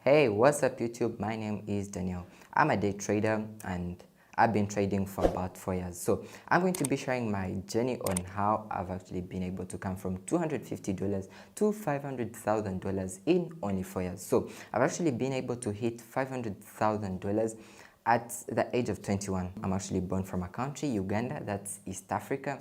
Hey, what's up YouTube? My name is Daniel. I'm a day trader and I've been trading for about 4 years. So I'm going to be sharing my journey on how I've actually been able to come from $250 to $500,000 in only 4 years. So I've actually been able to hit $500,000 at the age of 21. I'm actually born from a country, Uganda, that's East Africa.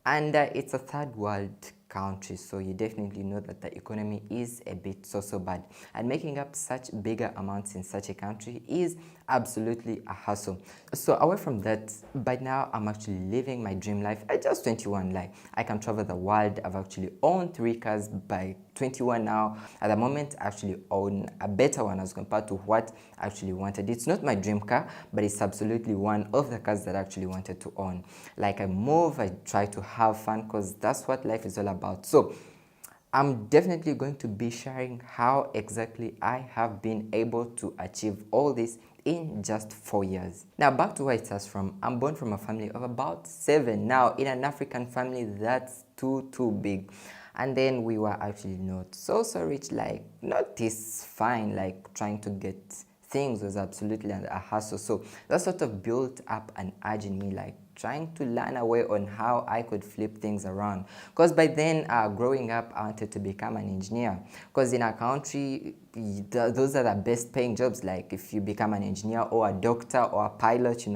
And it's a third world country, so you definitely know that the economy is a bit so bad, and making up such bigger amounts in such a country is absolutely a hassle. So away from that, by now I'm actually living my dream life at just 21. Like, I can travel the world. I've actually owned 3 cars by 21 now. At the moment, I actually own a better one as compared to what I actually wanted. It's not my dream car, but it's absolutely one of the cars that I actually wanted to own. Like, I move, I try to have fun, because that's what life is all about. So I'm definitely going to be sharing how exactly I have been able to achieve all this in just 4 years. Now, back to where it starts from. I'm born from a family of about 7. Now, in an African family, that's too big. And then we were actually not so rich, like not this fine, like trying to get things was absolutely a hassle. So that sort of built up an urge in me, like trying to learn a way on how I could flip things around. Because by then, growing up, I wanted to become an engineer. Because in our country, those are the best paying jobs. Like, if you become an engineer or a doctor or a pilot,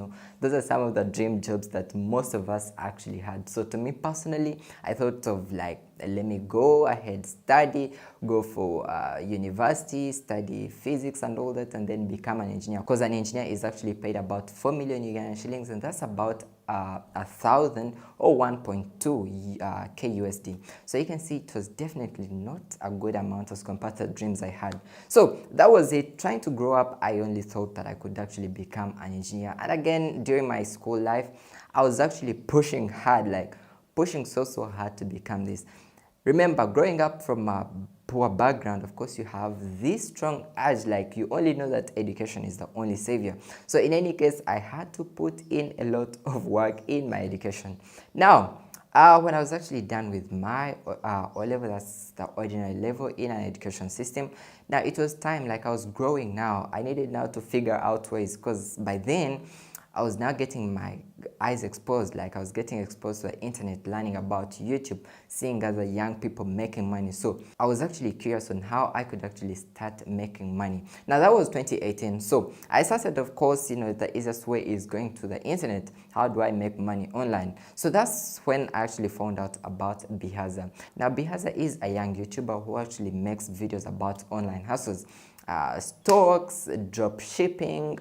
those are some of the dream jobs that most of us actually had. So to me personally, I thought of like, let me go ahead, study, go for university, study physics and all that, and then become an engineer. Because an engineer is actually paid about 4 million Ugandan shillings, and that's about 1,000 or 1.2 K USD. So you can see it was definitely not a good amount as compared to the dreams I had. So that was it. Trying to grow up, I only thought that I could actually become an engineer. And again, during my school life, I was actually pushing hard, like pushing so hard to become this. Remember, growing up from a poor background, of course, you have this strong urge, like you only know that education is the only savior. So in any case, I had to put in a lot of work in my education. Now, when I was actually done with my O-level, that's the ordinary level in an education system, now it was time, like I was growing now. I needed now to figure out ways, because by then, I was now getting my eyes exposed, like I was getting exposed to the internet, learning about YouTube, seeing other young people making money. So I was actually curious on how I could actually start making money. Now that was 2018. So I started, of course, the easiest way is going to the internet. How do I make money online? So that's when I actually found out about Bihaza. Now Bihaza is a young YouTuber who actually makes videos about online hustles. Stocks, drop shipping,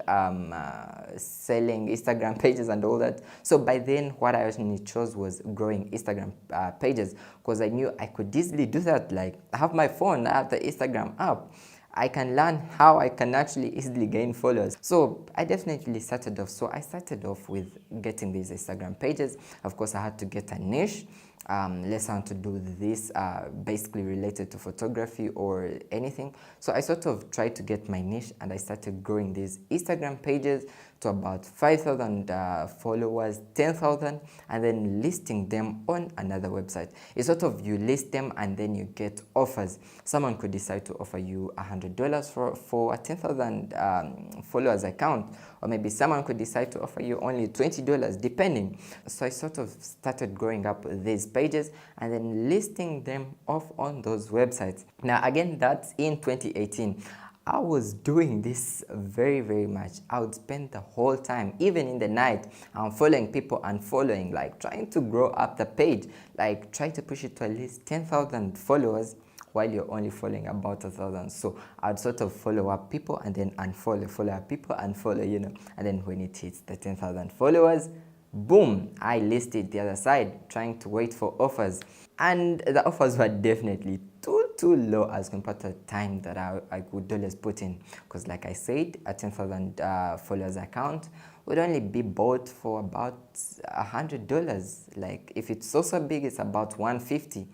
selling Instagram pages and all that. So by then, what I actually chose was growing Instagram pages, because I knew I could easily do that. Like, I have my phone, I have the Instagram app. I can learn how I can actually easily gain followers. So I definitely started off. So I started off with getting these Instagram pages. Of course, I had to get a niche. Let's want to do this basically related to photography or anything. So I sort of tried to get my niche, and I started growing these Instagram pages to about 5,000 followers, 10,000, and then listing them on another website. It's sort of, you list them and then you get offers. Someone could decide to offer you $100 for a 10,000 followers account, or maybe someone could decide to offer you only $20, depending. So I sort of started growing up these pages and then listing them off on those websites. Now again, that's in 2018. I was doing this very much. I would spend the whole time, even in the night, following people and following, like trying to grow up the page, like try to push it to at least 10,000 followers while you're only following about 1,000. So I'd sort of follow up people and then unfollow, follow up people, unfollow, and then when it hits the 10,000 followers, boom, I listed the other side, trying to wait for offers. And the offers were definitely too low as compared to the time that I could always put in. Because like I said, a 10,000 followers account would only be bought for about $100. Like, if it's so big, it's about 150.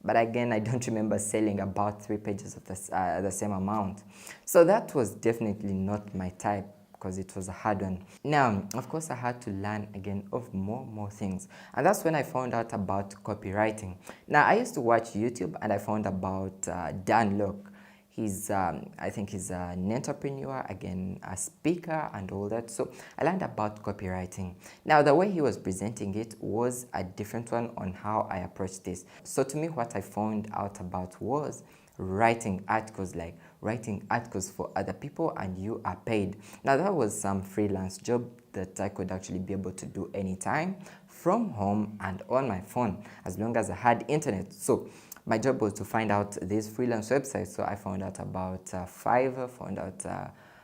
But again, I don't remember selling about 3 pages of the same amount. So that was definitely not my type, because it was a hard one. Now, of course, I had to learn again of more things. And that's when I found out about copywriting. Now, I used to watch YouTube and I found about Dan Lok. I think he's an entrepreneur, again, a speaker and all that. So I learned about copywriting. Now, the way he was presenting it was a different one on how I approached this. So to me, what I found out about was writing articles, like writing articles for other people and you are paid. Now, that was some freelance job that I could actually be able to do anytime from home and on my phone, as long as I had internet. So my job was to find out these freelance websites. So I found out about Fiverr, found out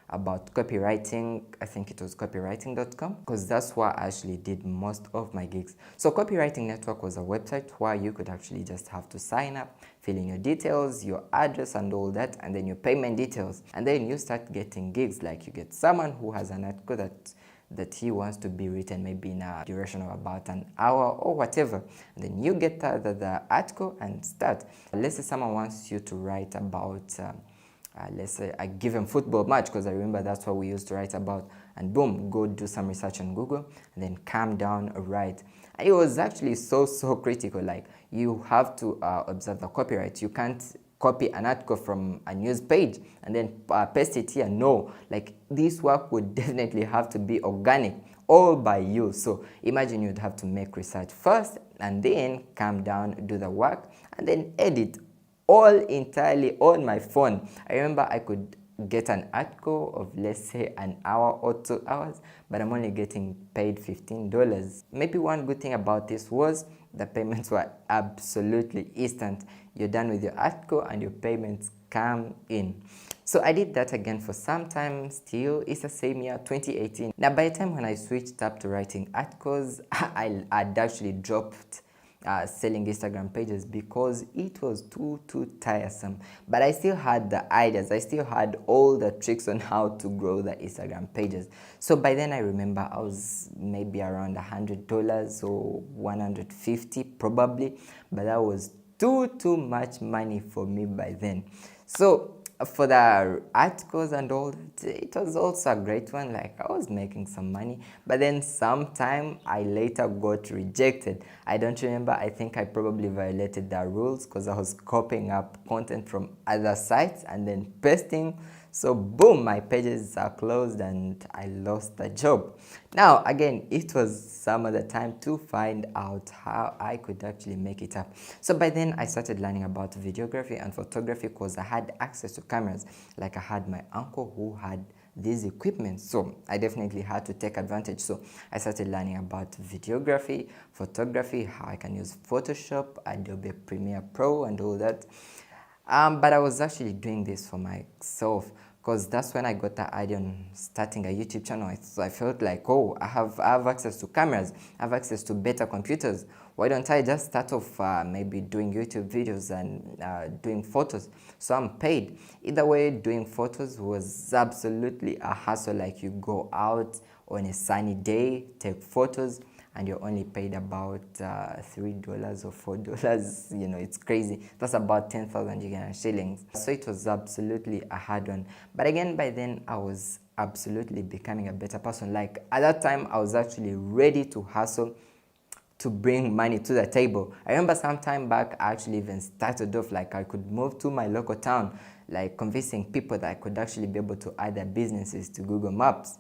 about copywriting. I think it was copywriting.com, because that's where I actually did most of my gigs. So Copywriting Network was a website where you could actually just have to sign up, fill in your details, your address and all that, and then your payment details. And then you start getting gigs, like you get someone who has an article that he wants to be written maybe in a duration of about an hour or whatever, and then you get the article and start. Let's say someone wants you to write about let's say a given football match, because I remember that's what we used to write about, and boom, go do some research on Google and then calm down, write. And it was actually so critical. Like, you have to observe the copyright. You can't copy an article from a news page and then paste it here. No, like, this work would definitely have to be organic, all by you. So imagine you'd have to make research first and then calm down, do the work, and then edit, all entirely on my phone. I remember I could get an article of, let's say, an hour or 2 hours, but I'm only getting paid $15. Maybe one good thing about this was the payments were absolutely instant. You're done with your article and your payments come in. So I did that again for some time. Still, it's the same year, 2018. Now, by the time when I switched up to writing articles, I'd actually dropped selling Instagram pages, because it was too tiresome. But I still had the ideas, I still had all the tricks on how to grow the Instagram pages. So by then I remember I was maybe around $100 or $150 probably, but that was too much money for me by then. So for the articles and all that, it was also a great one. Like, I was making some money, but then sometime I later got rejected. I don't remember. I think I probably violated the rules, because I was copying up content from other sites and then pasting. So boom, my pages are closed and I lost the job. Now again, it was some other time to find out how I could actually make it up. So by then I started learning about videography and photography, because I had access to cameras. Like, I had my uncle who had this equipment, so I definitely had to take advantage. So I started learning about videography, photography, how I can use Photoshop, Adobe Premiere Pro and all that. But I was actually doing this for myself, because that's when I got the idea on starting a YouTube channel. So I felt like, oh, I have access to cameras, I have access to better computers. Why don't I just start off maybe doing YouTube videos and doing photos? So I'm paid. Either way, doing photos was absolutely a hassle. Like, you go out on a sunny day, take photos, and you're only paid about $3 or $4. You know, it's crazy. That's about 10,000 Ugandan shillings. So it was absolutely a hard one. But again, by then I was absolutely becoming a better person. Like, at that time, I was actually ready to hustle to bring money to the table. I remember some time back, I actually even started off, like, I could move to my local town, like convincing people that I could actually be able to add their businesses to Google Maps.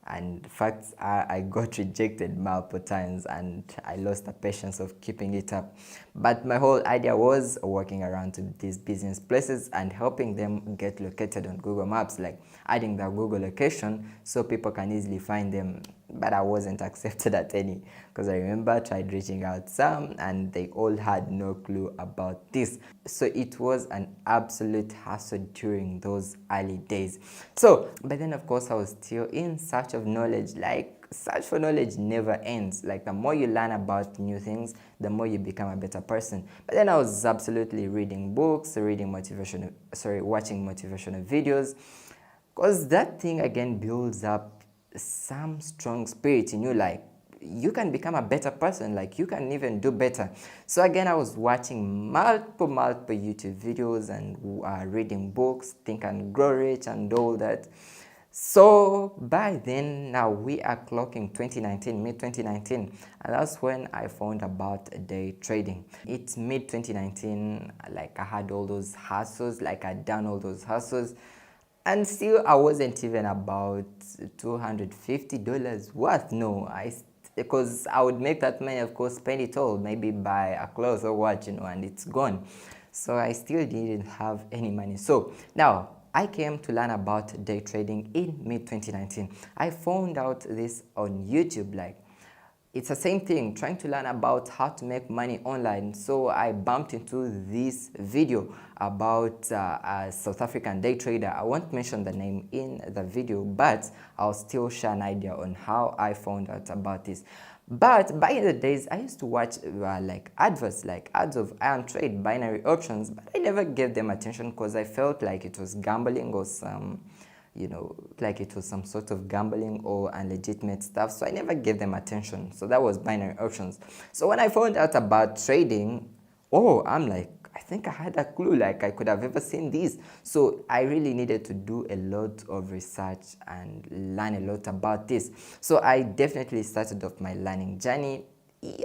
And in fact, I got rejected multiple times and I lost the patience of keeping it up. But my whole idea was walking around to these business places and helping them get located on Google Maps, like adding the Google location so people can easily find them. But I wasn't accepted at any, because I remember I tried reaching out some and they all had no clue about this. So it was an absolute hassle during those early days. So, but then of course I was still in search of knowledge. Like, search for knowledge never ends. Like, the more you learn about new things, the more you become a better person. But then I was absolutely reading books, watching motivational videos, because that thing again builds up some strong spirit in you. Like, you can become a better person, like you can even do better. So again, I was watching multiple YouTube videos and reading books, Think and Grow Rich and all that. So by then, now we are clocking 2019, mid 2019, and that's when I found about day trading. It's mid 2019, like I had all those hustles, like I'd done all those hustles, and still I wasn't even about $250 worth. No, because I would make that money, of course, spend it all, maybe buy a clothes or what, and it's gone. So I still didn't have any money. So now I came to learn about day trading in mid 2019. I found out this on YouTube, like it's the same thing, trying to learn about how to make money online. So I bumped into this video about a South African day trader. I won't mention the name in the video, but I'll still share an idea on how I found out about this. But back in the days, I used to watch like adverts, like ads of iron trade, binary options, but I never gave them attention because I felt like it was gambling or some, like it was some sort of gambling or illegitimate stuff. So I never gave them attention. So that was binary options. So when I found out about trading, oh, I'm like, I think I had a clue, like I could have ever seen this. So I really needed to do a lot of research and learn a lot about this. So I definitely started off my learning journey.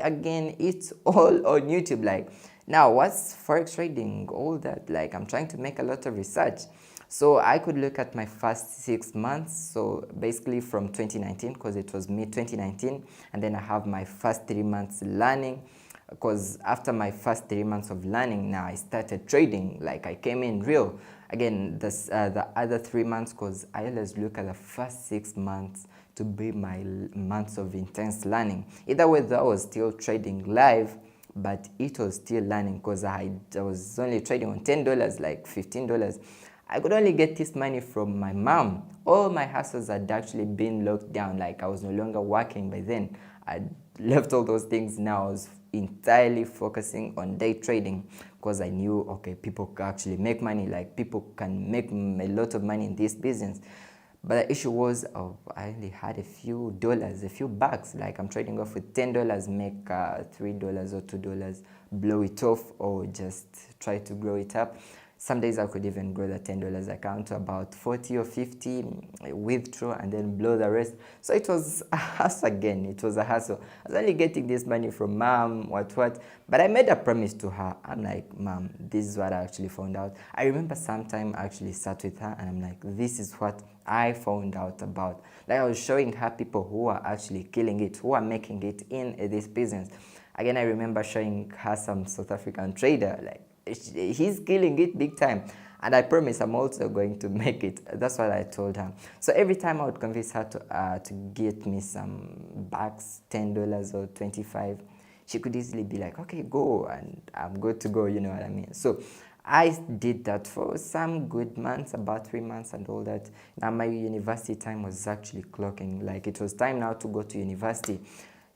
Again, it's all on YouTube. Like, now what's forex trading, all that, like I'm trying to make a lot of research. So I could look at my first 6 months, so basically from 2019, because it was mid 2019, and then I have my first 3 months learning, because after my first 3 months of learning, now I started trading, like I came in real. Again, the other 3 months, because I always look at the first 6 months to be my months of intense learning. Either way, I was still trading live, but it was still learning, because I was only trading on $10, like $15. I could only get this money from my mom. All my hustles had actually been locked down, like I was no longer working by then. I left all those things. Now I was entirely focusing on day trading, because I knew, okay, people can actually make money, like people can make a lot of money in this business. But the issue was, I only had a few dollars, a few bucks. Like I'm trading off with $10, make $3 or $2, blow it off, or just try to grow it up. Some days I could even grow the $10 account to about 40 or 50, withdraw, and then blow the rest. So it was a hustle again. It was a hustle. I was only getting this money from mom, what. But I made a promise to her. I'm like, Mom, this is what I actually found out. I remember sometime I actually sat with her and I'm like, this is what I found out about. Like I was showing her people who are actually killing it, who are making it in this business. Again, I remember showing her some South African trader, like, he's killing it big time, and I promise I'm also going to make it. That's what I told her. So every time I would convince her to get me some bucks, $10 or 25, she could easily be like, okay, go, and I'm good to go, you know what I mean? So I did that for some good months, about 3 months and all that. Now my university time was actually clocking, like it was time now to go to university.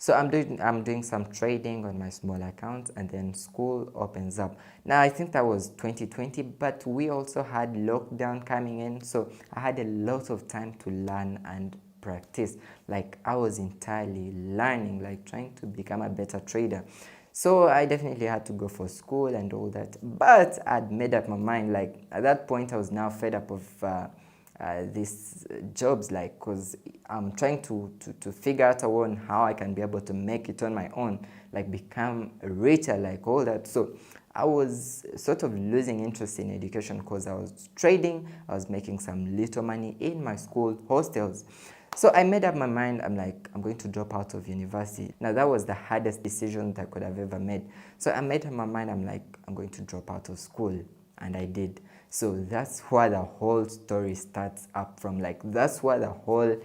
So I'm doing some trading on my small account, and then school opens up. Now I think that was 2020, but we also had lockdown coming in, so I had a lot of time to learn and practice. Like I was entirely learning, like trying to become a better trader. So I definitely had to go for school and all that, but I'd made up my mind. Like at that point I was now fed up of these jobs, like, because I'm trying to figure out a way on how I can be able to make it on my own, like become richer, like all that. So I was sort of losing interest in education, because I was trading, I was making some little money in my school hostels. So I made up my mind. I'm like, I'm going to drop out of university. Now that was the hardest decision that I could have ever made. So I made up my mind. I'm like, I'm going to drop out of school, and I did. So that's where the whole story starts up from. Like that's where the whole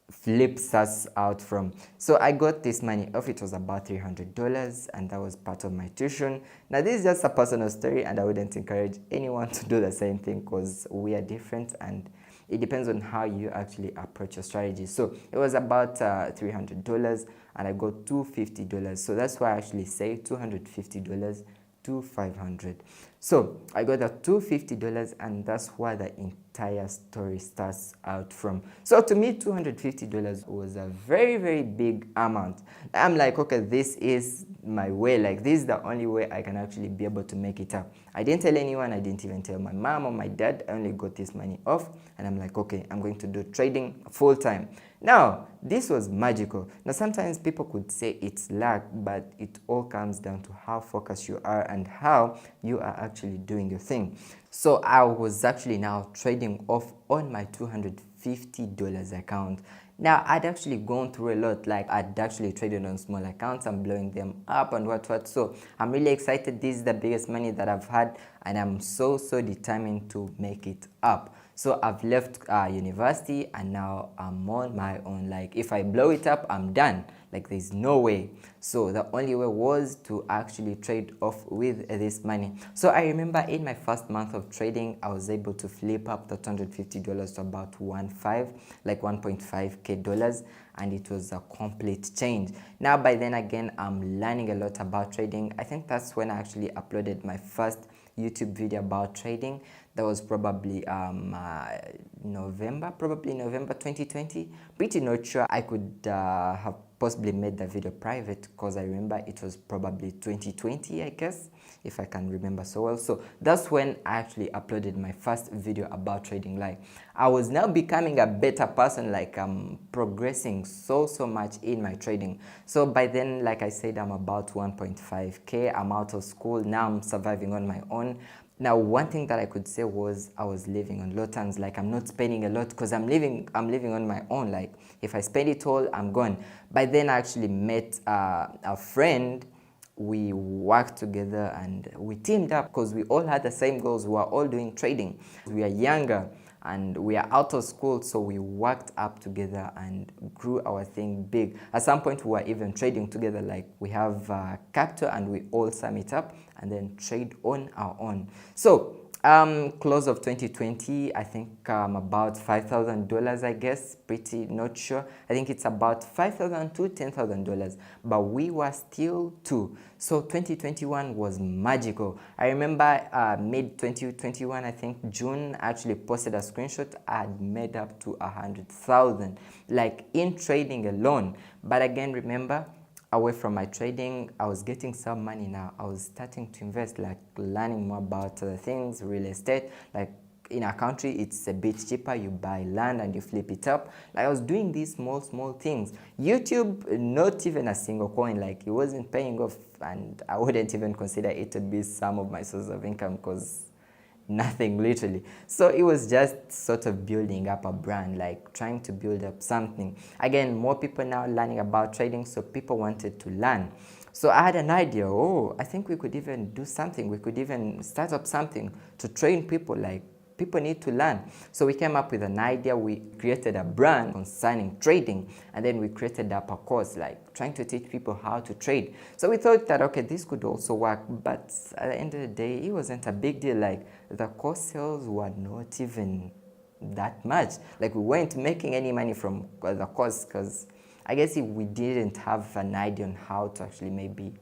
flip starts out from. So I got this money off. It was about $300, and that was part of my tuition. Now this is just a personal story, and I wouldn't encourage anyone to do the same thing, because we are different and it depends on how you actually approach your strategy. So it was about $300, and I got $250. So that's why I actually say $250 to $500. So I got that $250, and that's where the entire story starts out from. So to me, $250 was a very, very big amount. I'm like, okay, this is my way. Like, this is the only way I can actually be able to make it up. I didn't tell anyone. I didn't even tell my mom or my dad. I only got this money off, and I'm like, okay, I'm going to do trading full time. Now, this was magical. Now, sometimes people could say it's luck, but it all comes down to how focused you are and how you are actually doing your thing. So I was actually now trading off on my $250 account. Now, I'd actually gone through a lot. Like, I'd actually traded on small accounts and blowing them up and what. So I'm really excited. This is the biggest money that I've had, and I'm so determined to make it up. So I've left university, and now I'm on my own. Like, if I blow it up, I'm done. Like, there's no way. So the only way was to actually trade off with this money. So I remember in my first month of trading, I was able to flip up the $250 to about 1.5K dollars, and it was a complete change. Now, by then again, I'm learning a lot about trading. I think that's when I actually uploaded my first YouTube video about trading. That was probably November 2020. Pretty not sure. I could have possibly made the video private, because I remember it was probably 2020, I guess, if I can remember so well. So that's when I actually uploaded my first video about trading. Like, I was now becoming a better person. Like, I'm progressing so much in my trading. So by then, like I said, I'm about 1.5K. I'm out of school now. I'm surviving on my own. Now, one thing that I could say was I was living on low terms. Like, I'm not spending a lot because I'm living on my own. Like, if I spend it all, I'm gone. By then, I actually met a friend. We worked together and we teamed up because we all had the same goals. We were all doing trading. We are younger and we are out of school, so we worked up together and grew our thing big. At some point, we were even trading together. Like, we have capital and we all sum it up and then trade on our own. So close of 2020, I think about $5,000, I guess. Pretty not sure. I think it's about $5,000 to $10,000, but we were still two. So 2021 was magical. I remember mid 2021, I think June, I actually posted a screenshot. I had made up to 100,000, like, in trading alone. But again, remember, away from my trading, I was getting some money now. I was starting to invest, like learning more about other things, real estate. Like, in our country, it's a bit cheaper. You buy land and you flip it up. Like, I was doing these small things. YouTube, not even a single coin. Like, it wasn't paying off, and I wouldn't even consider it to be some of my source of income, because nothing, literally. So it was just sort of building up a brand, like trying to build up something. Again, more people now learning about trading, so people wanted to learn. So I had an idea. Oh, I think we could even do something. We could even start up something to train people. Like, people need to learn. So we came up with an idea. We created a brand concerning trading, and then we created up a course, like trying to teach people how to trade. So we thought that, okay, this could also work, but at the end of the day, it wasn't a big deal. Like, the course sales were not even that much. Like, we weren't making any money from the course, because I guess we didn't have an idea on how to actually maybe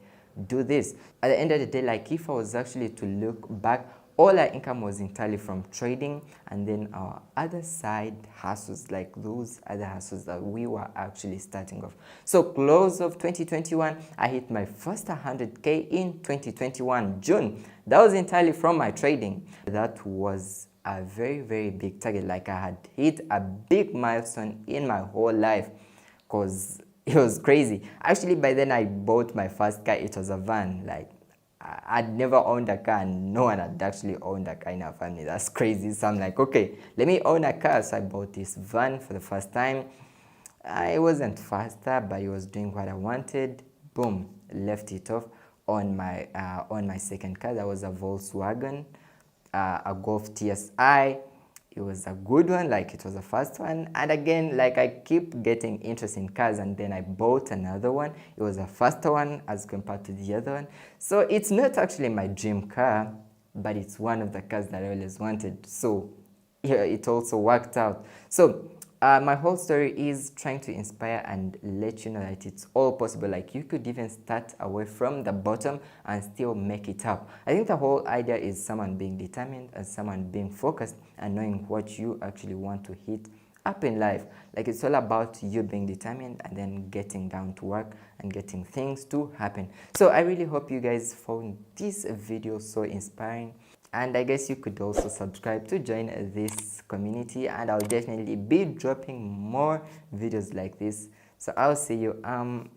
do this. At the end of the day, like, if I was actually to look back, all our income was entirely from trading, and then our other side hustles, like those other hustles that we were actually starting off. So close of 2021, I hit my first 100K in 2021, June. That was entirely from my trading. That was a very big target. Like, I had hit a big milestone in my whole life, because it was crazy. Actually, by then I bought my first car. It was a van. Like, I'd never owned a car, and no one had actually owned a car in our family. That's crazy. So I'm like, okay, let me own a car. So I bought this van for the first time. It wasn't faster, but it was doing what I wanted. Boom, left it off on my second car. That was a Volkswagen, a Golf TSI. It was a good one, like, it was the first one. And again, like, I keep getting interest in cars, and then I bought another one. It was a faster one as compared to the other one. So it's not actually my dream car, but it's one of the cars that I always wanted. So yeah, it also worked out. So my whole story is trying to inspire and let you know that it's all possible. Like, you could even start away from the bottom and still make it up. I think the whole idea is someone being determined and someone being focused and knowing what you actually want to hit up in life. Like, it's all about you being determined and then getting down to work and getting things to happen. So I really hope you guys found this video so inspiring, and I guess you could also subscribe to join this community, and I'll definitely be dropping more videos like this. So I'll see you out.